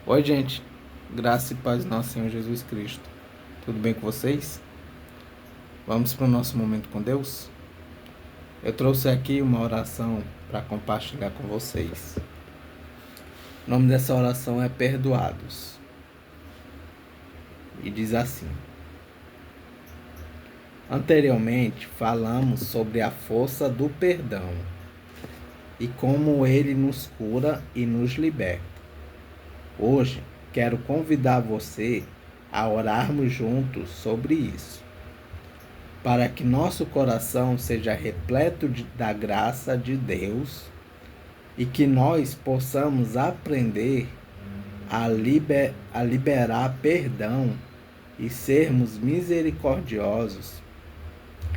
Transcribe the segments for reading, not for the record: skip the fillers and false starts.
Oi, gente. Graça e paz do nosso Senhor Jesus Cristo. Tudo bem com vocês? Vamos para o nosso momento com Deus? Eu trouxe aqui uma oração para compartilhar com vocês. O nome dessa oração é Perdoados. E diz assim: Anteriormente falamos sobre a força do perdão e como ele nos cura e nos liberta. Hoje quero convidar você a orarmos juntos sobre isso, para que nosso coração seja repleto da graça de Deus e que nós possamos aprender a liberar perdão e sermos misericordiosos,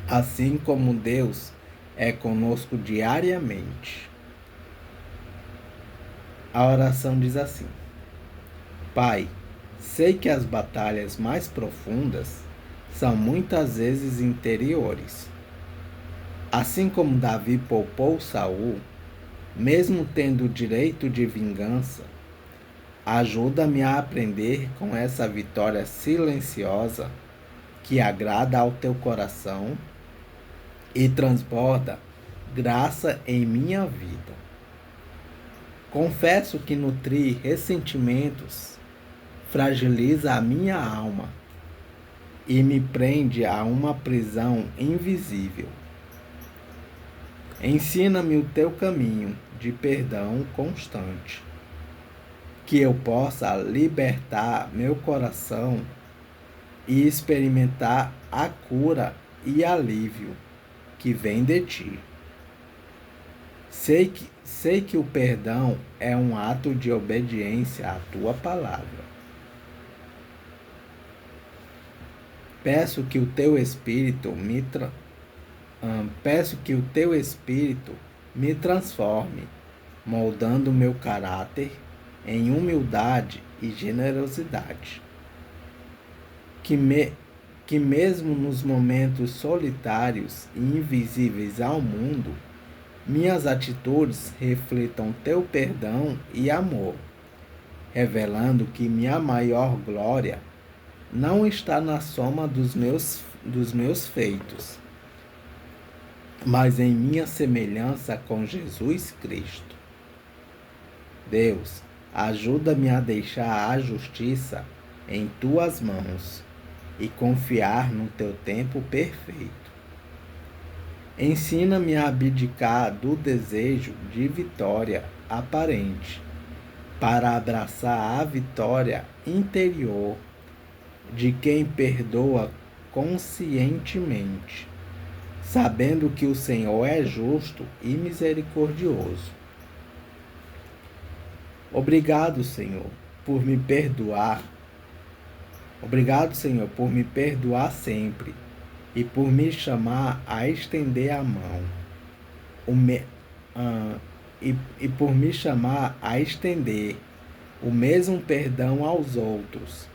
assim como Deus é conosco diariamente. A oração diz assim: Pai, sei que as batalhas mais profundas são muitas vezes interiores. Assim como Davi poupou Saul, mesmo tendo o direito de vingança, ajuda-me a aprender com essa vitória silenciosa que agrada ao teu coração e transborda graça em minha vida. Confesso que nutrir ressentimentos fragiliza a minha alma e me prende a uma prisão invisível. Ensina-me o teu caminho de perdão constante, que eu possa libertar meu coração e experimentar a cura e alívio que vem de ti. Sei que o perdão é um ato de obediência à tua palavra. Peço que o teu Espírito me transforme, moldando meu caráter em humildade e generosidade. Que mesmo nos momentos solitários e invisíveis ao mundo, minhas atitudes reflitam teu perdão e amor, revelando que minha maior glória não está na soma dos meus feitos, mas em minha semelhança com Jesus Cristo. Deus, ajuda-me a deixar a justiça em tuas mãos e confiar no teu tempo perfeito. Ensina-me a abdicar do desejo de vitória aparente para abraçar a vitória interior de quem perdoa conscientemente, sabendo que o Senhor é justo e misericordioso. Obrigado, Senhor, por me perdoar. Obrigado, Senhor, por me perdoar sempre e por me chamar a estender a mão. E por me chamar a estender o mesmo perdão aos outros.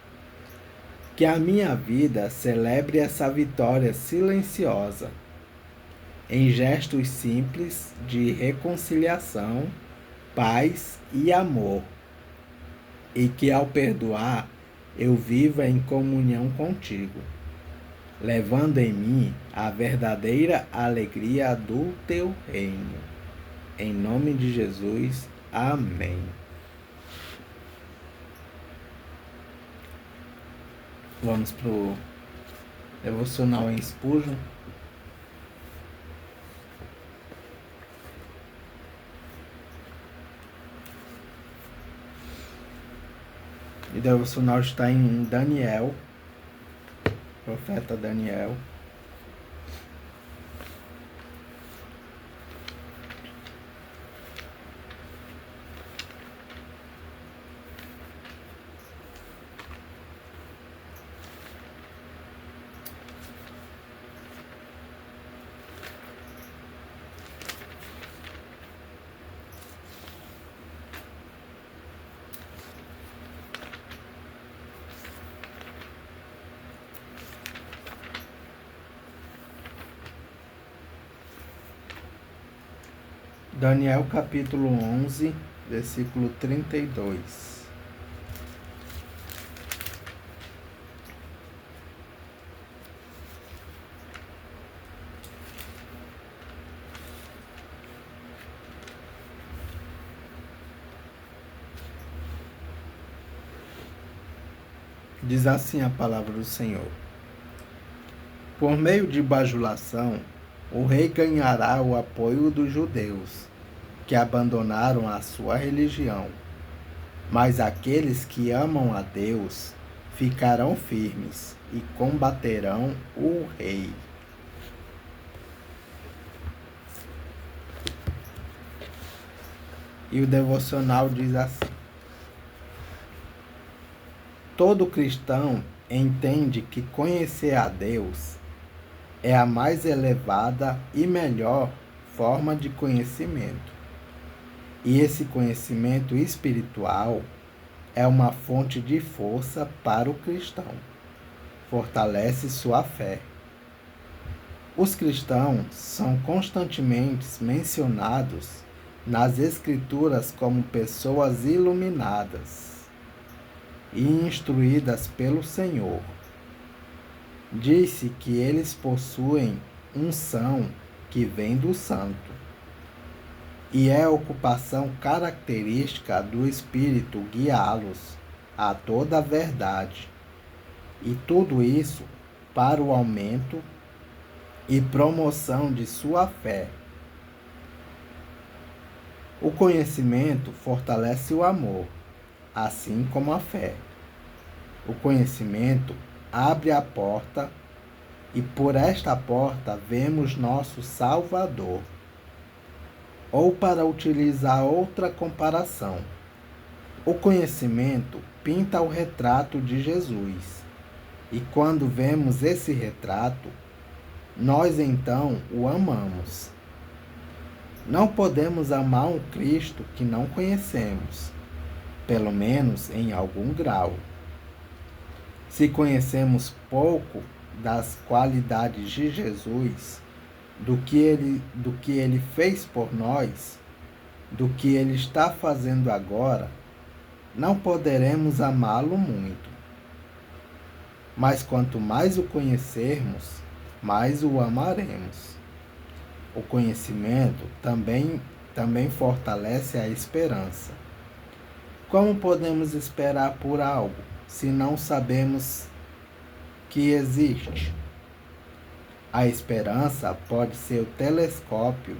Que a minha vida celebre essa vitória silenciosa, em gestos simples de reconciliação, paz e amor, e que ao perdoar eu viva em comunhão contigo, levando em mim a verdadeira alegria do teu reino. Em nome de Jesus, amém. Vamos para o devocional em Spurgeon. E o devocional está em Daniel, profeta Daniel. Daniel capítulo 11, versículo 32. Diz assim a palavra do Senhor: por meio de bajulação, o rei ganhará o apoio dos judeus, que abandonaram a sua religião. Mas aqueles que amam a Deus ficarão firmes e combaterão o rei. E o devocional diz assim: todo cristão entende que conhecer a Deus é a mais elevada e melhor forma de conhecimento. E esse conhecimento espiritual é uma fonte de força para o cristão. Fortalece sua fé. Os cristãos são constantemente mencionados nas Escrituras como pessoas iluminadas e instruídas pelo Senhor. Disse que eles possuem unção que vem do Santo, e é ocupação característica do Espírito guiá-los a toda a verdade, e tudo isso para o aumento e promoção de sua fé. O conhecimento fortalece o amor, assim como a fé. O conhecimento abre a porta e por esta porta vemos nosso Salvador. Ou para utilizar outra comparação, o conhecimento pinta o retrato de Jesus. E quando vemos esse retrato, nós então o amamos. Não podemos amar um Cristo que não conhecemos, pelo menos em algum grau. Se conhecemos pouco das qualidades de Jesus, do que ele fez por nós, do que ele está fazendo agora, não poderemos amá-lo muito. Mas quanto mais o conhecermos, mais o amaremos. O conhecimento também fortalece a esperança. Como podemos esperar por algo se não sabemos que existe? A esperança pode ser o telescópio,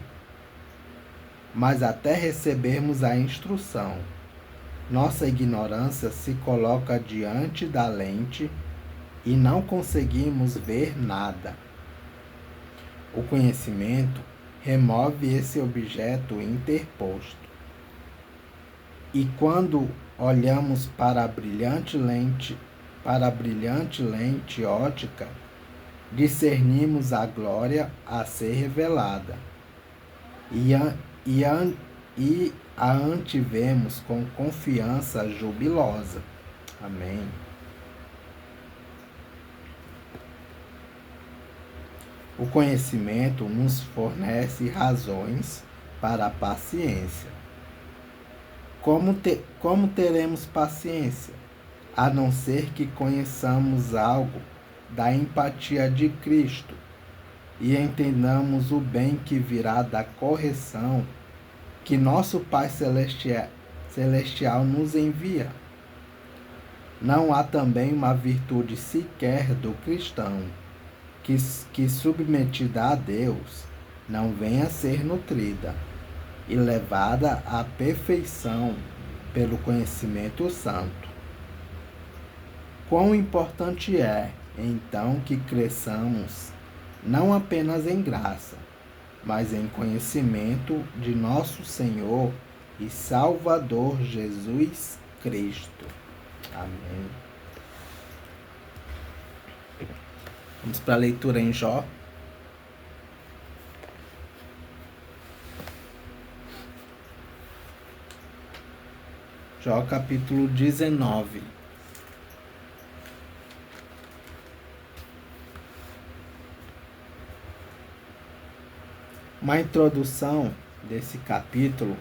mas até recebermos a instrução, nossa ignorância se coloca diante da lente e não conseguimos ver nada. O conhecimento remove esse objeto interposto. E quando olhamos para a brilhante lente ótica, discernimos a glória a ser revelada e a antevemos com confiança jubilosa. Amém. O conhecimento nos fornece razões para a paciência. Como teremos paciência, a não ser que conheçamos algo da empatia de Cristo e entendamos o bem que virá da correção que nosso Pai Celestial nos envia? Não há também uma virtude sequer do cristão que submetida a Deus, não venha a ser nutrida e levada à perfeição pelo conhecimento santo. Quão importante é, então, que cresçamos não apenas em graça, mas em conhecimento de nosso Senhor e Salvador Jesus Cristo. Amém. Vamos para a leitura em Jó. Jó capítulo 19. Uma introdução desse capítulo,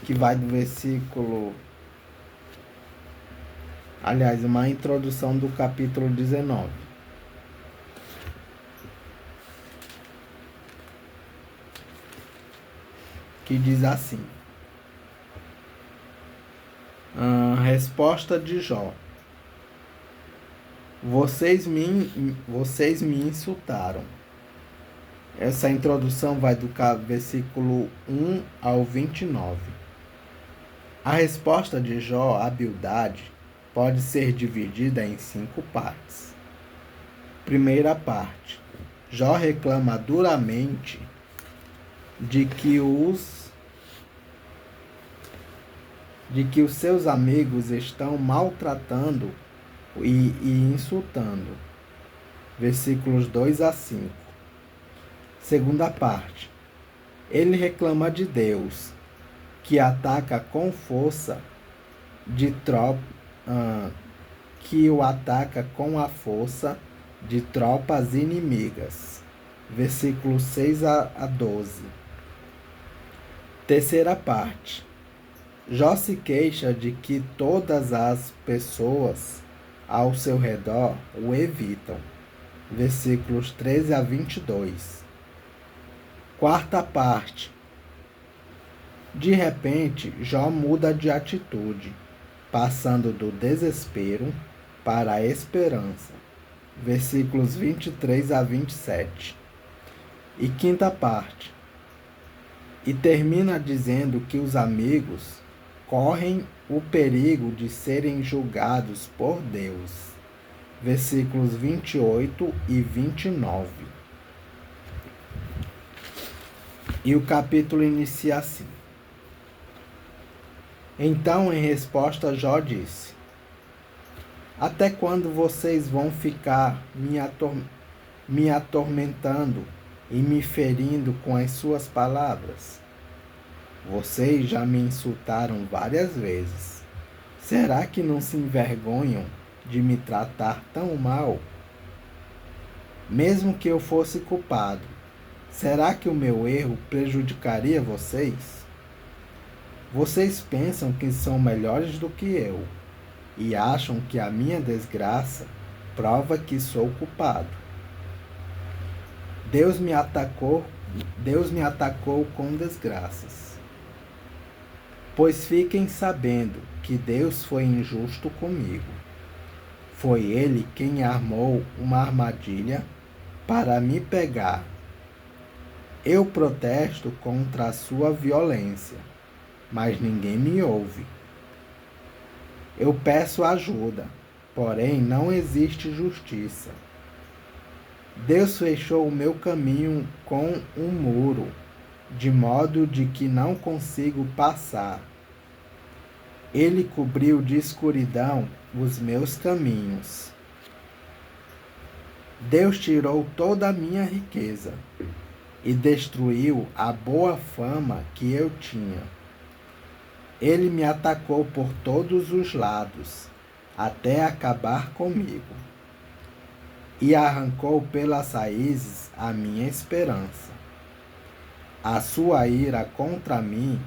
que vai do versículo... Aliás, uma introdução do capítulo 19. Que diz assim: Resposta de Jó. Vocês me insultaram. Essa introdução vai do versículo 1 ao 29. A resposta de Jó à Bildade pode ser dividida em 5 partes. Primeira parte. Jó reclama duramente de que os seus amigos estão maltratando e insultando. Versículos 2 a 5. Segunda parte. Ele reclama de Deus, que ataca com força que o ataca com a força de tropas inimigas. Versículos 6 a 12. Terceira parte. Jó se queixa de que todas as pessoas ao seu redor o evitam. Versículos 13 a 22. Quarta parte. De repente, Jó muda de atitude, passando do desespero para a esperança. Versículos 23 a 27. E quinta parte. E termina dizendo que os amigos correm o perigo de serem julgados por Deus. Versículos 28 e 29. E o capítulo inicia assim. Então, em resposta, Jó disse: Até quando vocês vão ficar me atormentando e me ferindo com as suas palavras? Vocês já me insultaram várias vezes. Será que não se envergonham de me tratar tão mal? Mesmo que eu fosse culpado, será que o meu erro prejudicaria vocês? Vocês pensam que são melhores do que eu e acham que a minha desgraça prova que sou culpado. Deus me atacou com desgraças. Pois fiquem sabendo que Deus foi injusto comigo. Foi Ele quem armou uma armadilha para me pegar. Eu protesto contra a sua violência, mas ninguém me ouve. Eu peço ajuda, porém não existe justiça. Deus fechou o meu caminho com um muro, de modo de que não consigo passar. Ele cobriu de escuridão os meus caminhos. Deus tirou toda a minha riqueza e destruiu a boa fama que eu tinha. Ele me atacou por todos os lados, até acabar comigo, e arrancou pelas raízes a minha esperança. A sua ira contra mim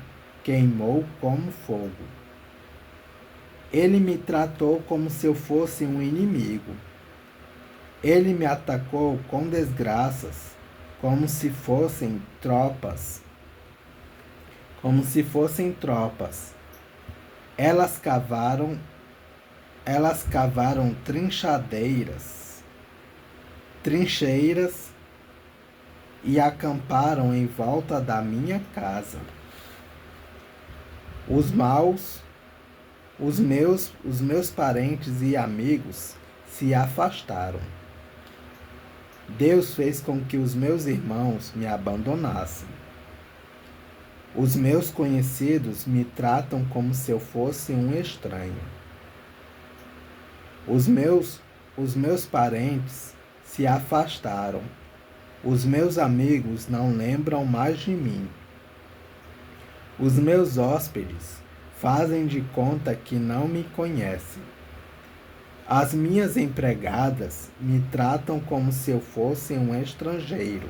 queimou como fogo. Ele me tratou como se eu fosse um inimigo. Ele me atacou com desgraças, como se fossem tropas. Elas cavaram trincheiras e acamparam em volta da minha casa. Os meus parentes e amigos se afastaram. Deus fez com que os meus irmãos me abandonassem. Os meus conhecidos me tratam como se eu fosse um estranho. Os meus parentes se afastaram. Os meus amigos não lembram mais de mim. Os meus hóspedes fazem de conta que não me conhecem. As minhas empregadas me tratam como se eu fosse um estrangeiro.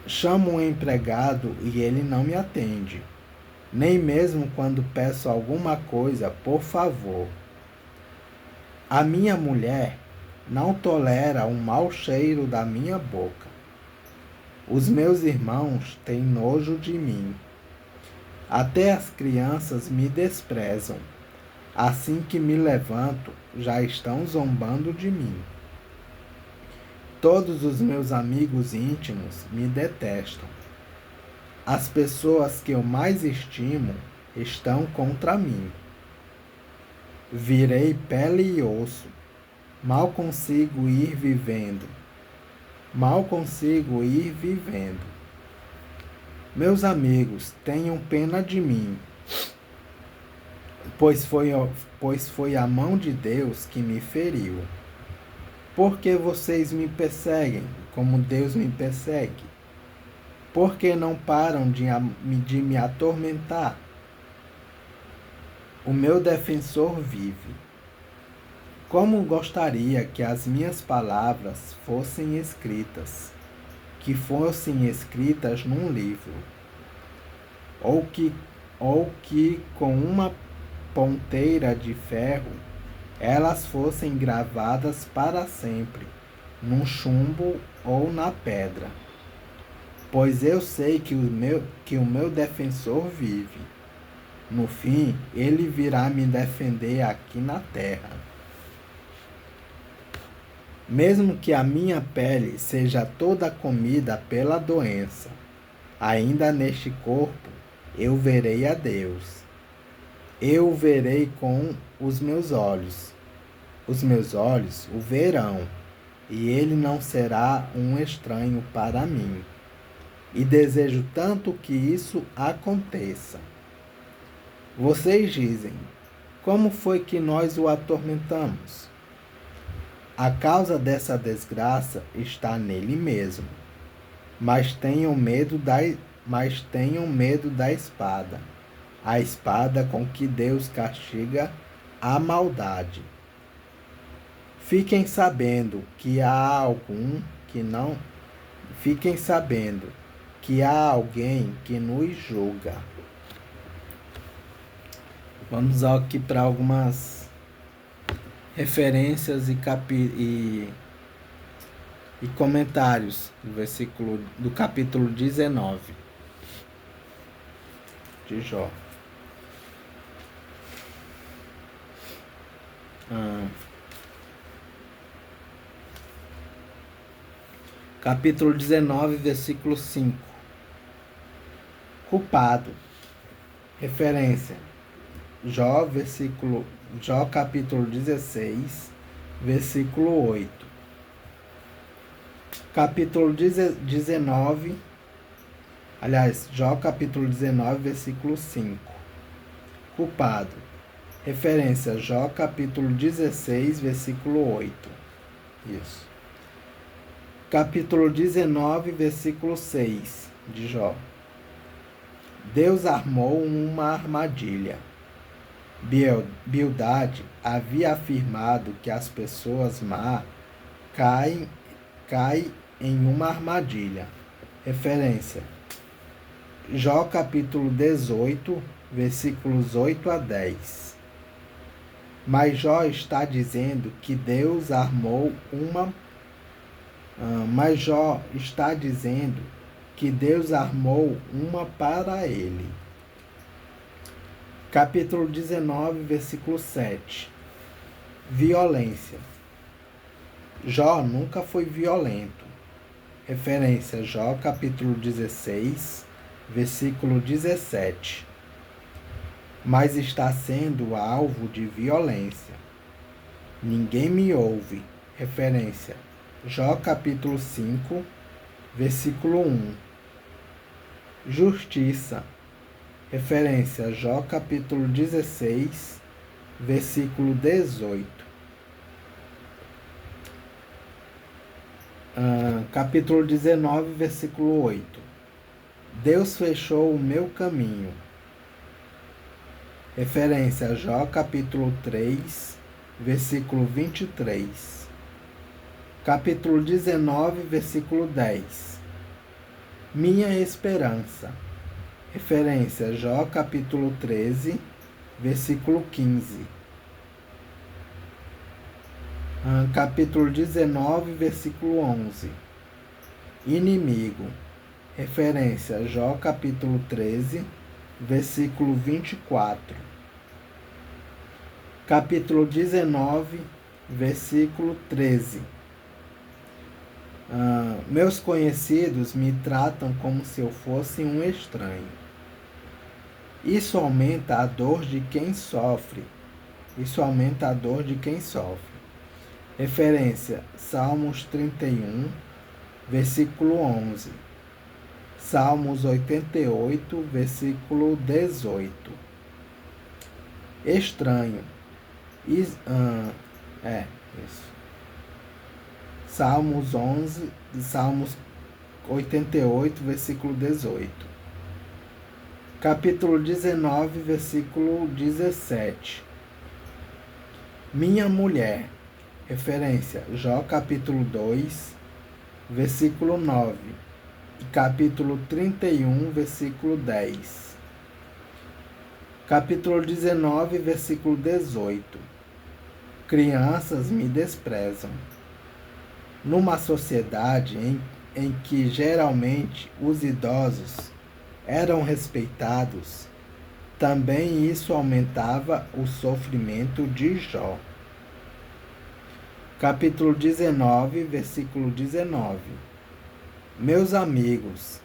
Chamo um empregado e ele não me atende, nem mesmo quando peço alguma coisa, por favor. A minha mulher não tolera o mau cheiro da minha boca. Os meus irmãos têm nojo de mim. Até as crianças me desprezam. Assim que me levanto, já estão zombando de mim. Todos os meus amigos íntimos me detestam. As pessoas que eu mais estimo estão contra mim. Virei pele e osso. Mal consigo ir vivendo. Mal consigo ir vivendo. Meus amigos, tenham pena de mim, pois foi a mão de Deus que me feriu. Por que vocês me perseguem, como Deus me persegue? Por que não param de me atormentar? O meu defensor vive. Como gostaria que as minhas palavras fossem escritas, que fossem escritas num livro, ou que com uma ponteira de ferro elas fossem gravadas para sempre, num chumbo ou na pedra. Pois eu sei que o meu defensor vive. No fim, ele virá me defender aqui na terra. Mesmo que a minha pele seja toda comida pela doença, ainda neste corpo eu verei a Deus. Eu o verei com os meus olhos. Os meus olhos o verão, e ele não será um estranho para mim. E desejo tanto que isso aconteça. Vocês dizem: como foi que nós o atormentamos? A causa dessa desgraça está nele mesmo. Mas tenham medo da espada, a espada com que Deus castiga a maldade. Fiquem sabendo que há alguém que nos julga. Vamos aqui para algumas referências e comentários do capítulo 19 de Jó. Capítulo 19, versículo 5. Culpado. Referência: Jó capítulo 16, versículo 8. Capítulo 19, Jó capítulo 19, versículo 5. Culpado. Referência: Jó capítulo 16, versículo 8. Isso. Capítulo 19, versículo 6 de Jó. Deus armou uma armadilha. Bildade havia afirmado que as pessoas más caem em uma armadilha. Referência: Jó capítulo 18, versículos 8 a 10. Mas Jó está dizendo que Deus armou uma para ele. Capítulo 19, versículo 7. Violência. Jó nunca foi violento. Referência: Jó capítulo 16, versículo 17. Mas está sendo alvo de violência. Ninguém me ouve. Referência: Jó capítulo 5, versículo 1. Justiça. Referência: Jó capítulo 16, versículo 18. Capítulo 19, versículo 8. Deus fechou o meu caminho. Referência: Jó capítulo 3, versículo 23. Capítulo 19, versículo 10. Minha esperança. Referência: Jó capítulo 13, versículo 15. Capítulo 19, versículo 11. Inimigo. Referência: Jó capítulo 13, versículo 24. Capítulo 19, versículo 13. Meus conhecidos me tratam como se eu fosse um estranho. Isso aumenta a dor de quem sofre. Isso aumenta a dor de quem sofre. Referência: Salmos 31, versículo 11. Salmos 88, versículo 18. Estranho. Isso. Salmos 11, Salmos 88, versículo 18. Capítulo 19, versículo 17. Minha mulher. Referência: Jó capítulo 2, versículo 9. E capítulo 31, versículo 10. Capítulo 19, versículo 18. Crianças me desprezam. Numa sociedade em que geralmente os idosos eram respeitados, também isso aumentava o sofrimento de Jó. Capítulo 19, versículo 19. Meus amigos,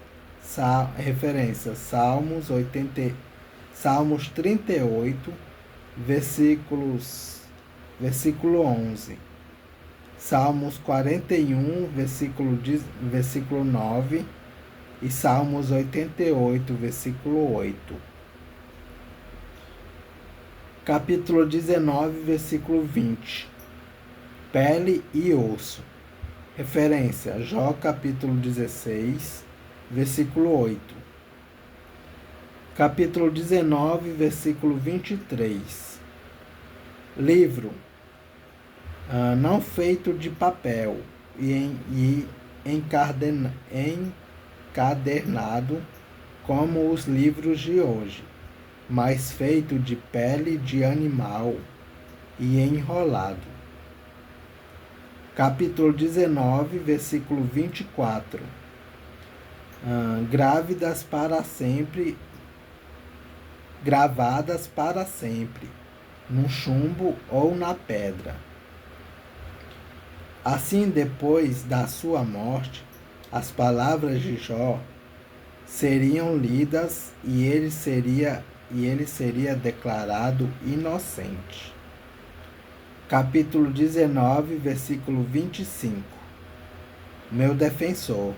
referência, Salmos 38, versículo 11. Salmos 41, versículo 9 e Salmos 88, versículo 8. Capítulo 19, versículo 20. Pele e osso. Referência: Jó capítulo 16, versículo 8. Capítulo 19, versículo 23. Livro não feito de papel e encadernado como os livros de hoje, mas feito de pele de animal e enrolado. Capítulo 19, versículo 24. Gravadas para sempre, no chumbo ou na pedra. Assim, depois da sua morte, as palavras de Jó seriam lidas e ele seria declarado inocente. Capítulo 19, versículo 25. Meu defensor.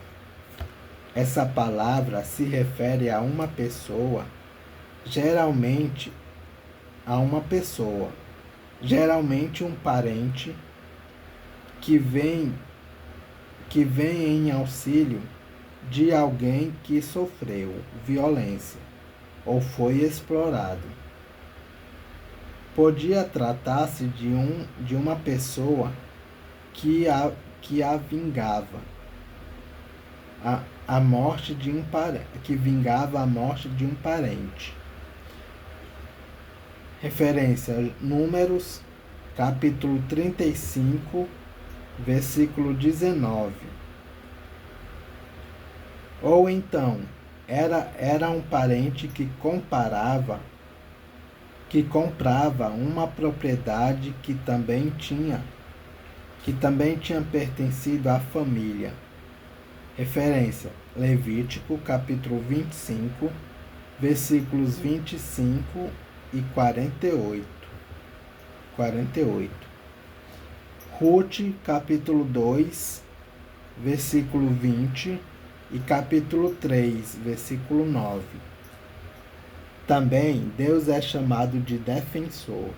Essa palavra se refere a uma pessoa, geralmente um parente que vem em auxílio de alguém que sofreu violência ou foi explorado. Podia tratar-se de uma pessoa que a vingava a morte de um parente. Referência: Números capítulo 35, versículo 19. Ou então, era um parente que comprava uma propriedade que também tinha pertencido à família. Referência: Levítico capítulo 25, versículos 25 e 48. Ruth capítulo 2, versículo 20 e capítulo 3, versículo 9. Também Deus é chamado de defensor.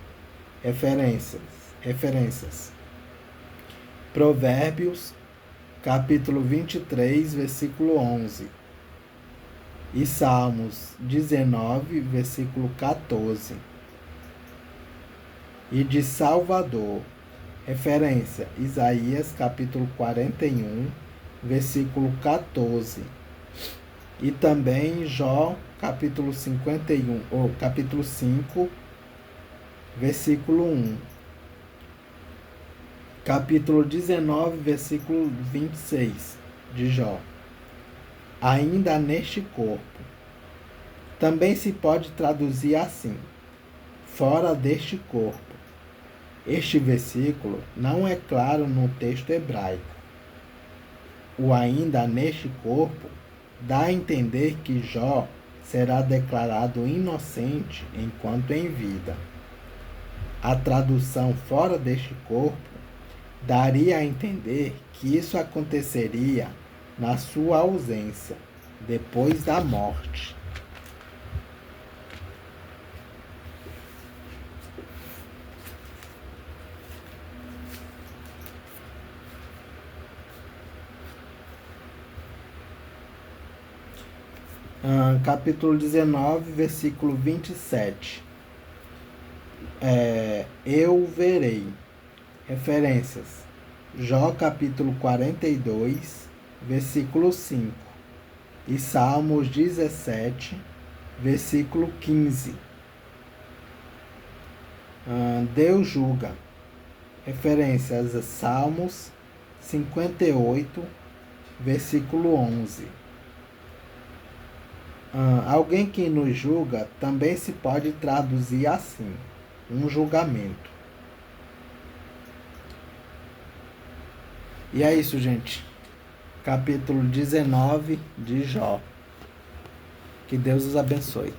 Referências. Provérbios capítulo 23, versículo 11. E Salmos 19, versículo 14. E de Salvador. Referência: Isaías capítulo 41, versículo 14. E também Jó capítulo 51, ou capítulo 5, versículo 1. Capítulo 19, versículo 26 de Jó. Ainda neste corpo Também se pode traduzir assim: fora deste corpo. Este versículo não é claro no texto hebraico. O ainda neste corpo dá a entender que Jó será declarado inocente enquanto em vida. A tradução fora deste corpo daria a entender que isso aconteceria na sua ausência, depois da morte. Capítulo 19, versículo 27. Eu verei. Referências: Jó capítulo 42, versículo 5. E Salmos 17, versículo 15. Deus julga. Referências: Salmos 58, versículo 11. Alguém que nos julga também se pode traduzir assim: um julgamento. E é isso, gente. Capítulo 19 de Jó. Que Deus os abençoe.